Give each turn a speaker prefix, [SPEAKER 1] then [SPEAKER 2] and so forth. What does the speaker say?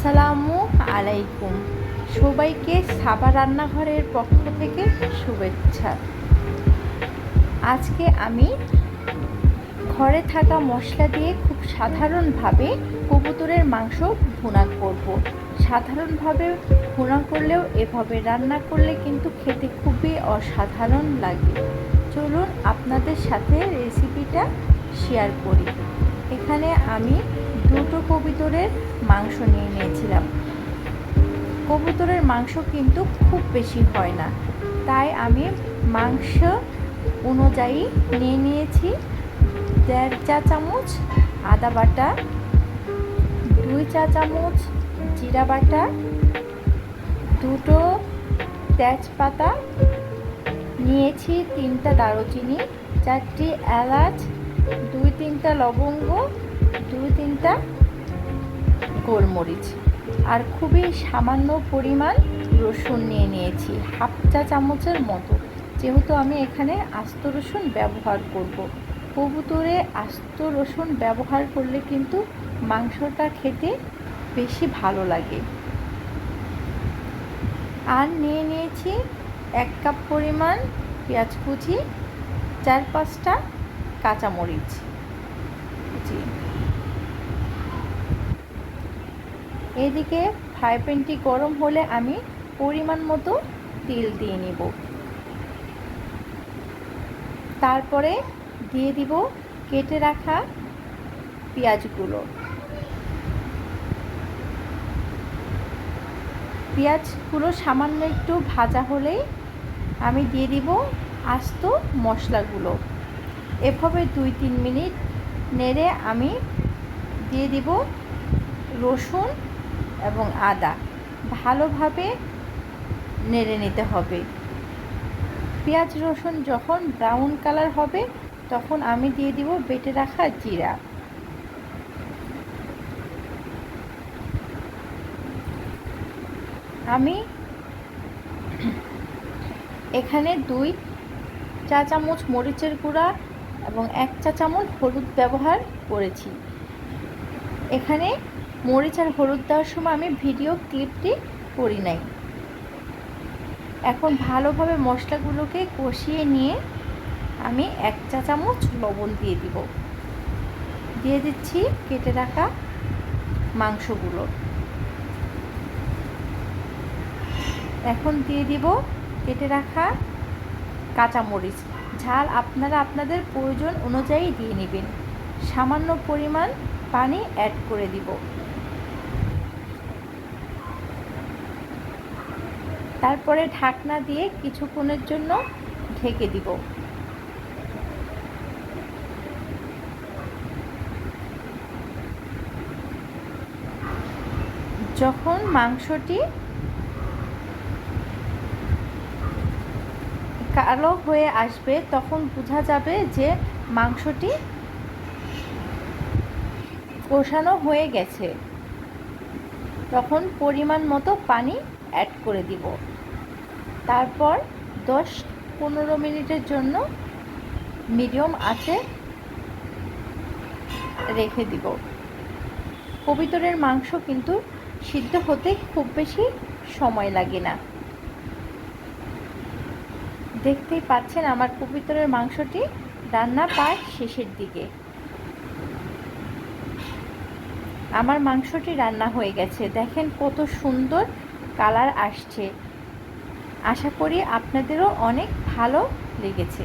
[SPEAKER 1] আসসালামু আলাইকুম। সবাইকে সাবা রান্নাঘরের পক্ষ থেকে শুভেচ্ছা। আজকে আমি ঘরে থাকা মশলা দিয়ে খুব সাধারণভাবে কবুতরের মাংস ভুনা করব। সাধারণভাবে ভুনা করলেও এভাবে রান্না করলে কিন্তু খেতে খুবই অসাধারণ লাগে। চলুন আপনাদের সাথে রেসিপিটা শেয়ার করি। এখানে আমি দুটো কবুতরের মাংস নিয়ে নিয়েছিলাম। কবুতরের মাংস কিন্তু খুব বেশি হয় না, তাই আমি মাংস অনুযায়ী নিয়ে নিয়েছি 1.5 চা চামচ আদা বাটা, 2 চা চামচ জিরা বাটা, দুটো তেজপাতা নিয়েছি, 3টা দারুচিনি, 4টি এলাচ, 2-3টা লবঙ্গ, 2-3টা গোলমরিচ, আর খুবই সামান্য পরিমাণ রসুন নিয়ে নিয়েছি, 1/2 চা চামচের মতো। যেহেতু আমি এখানে আস্ত রসুন ব্যবহার করব, কবুতরে আস্ত রসুন ব্যবহার করলে কিন্তু মাংসটা খেতে বেশি ভালো লাগে। আর নিয়ে নিয়েছি 1 কাপ পরিমাণ পেঁয়াজ কুচি, 4-5টা কাঁচামরিচ। এদিকে ফ্রাই প্যানটি গরম হলে আমি পরিমাণ মতো তেল দিয়ে নিব। তারপরে দিয়ে দিব কেটে রাখা পেঁয়াজগুলো। পেঁয়াজগুলো সামান্য একটু ভাজা হলেই আমি দিয়ে দিব আস্ত মশলাগুলো। এভাবে 2-3 মিনিট নেড়ে আমি দিয়ে দিব রসুন এবং আদা। ভালোভাবে নেড়ে নিতে হবে। পেঁয়াজ রসুন যখন ব্রাউন কালার হবে তখন আমি দিয়ে দিব বেটে রাখা জিরা। আমি এখানে 2 চা চামচ মরিচের গুঁড়া এবং 1 চা চামচ হলুদ ব্যবহার করেছি। এখানে মরিচ আর হলুদ দেওয়ার সময় আমি ভিডিও ক্লিপটি করি নাই। এখন ভালোভাবে মশলাগুলোকে কষিয়ে নিয়ে আমি 1 চা চামচ লবণ দিয়ে দিব। দিয়ে দিচ্ছি কেটে রাখা মাংসগুলো। এখন দিয়ে দিব কেটে রাখা কাঁচামরিচ। ঝাল আপনারা আপনাদের প্রয়োজন অনুযায়ী দিয়ে নেবেন। সামান্য পরিমাণ পানি অ্যাড করে দিব। তারপরে ঢাকনা দিয়ে কিছুক্ষণের জন্য ঢেকে দিব। যখন মাংসটি কালো হয়ে আসবে তখন বোঝা যাবে যে মাংসটি কষানো হয়ে গেছে। তখন পরিমাণ মতো পানি অ্যাড করে দিব। তারপর 10-15 মিনিটের জন্য মিডিয়াম আঁচে রেখে দিব। কবুতরের মাংস কিন্তু সিদ্ধ হতে খুব বেশি সময় লাগে না। দেখতেই পাচ্ছেন আমার কবুতরের মাংসটি রান্না প্রায় শেষের দিকে। আমার মাংসটি রান্না হয়ে গেছে। দেখেন কত সুন্দর কালার আসছে। আশা করি আপনাদেরও অনেক ভালো লেগেছে।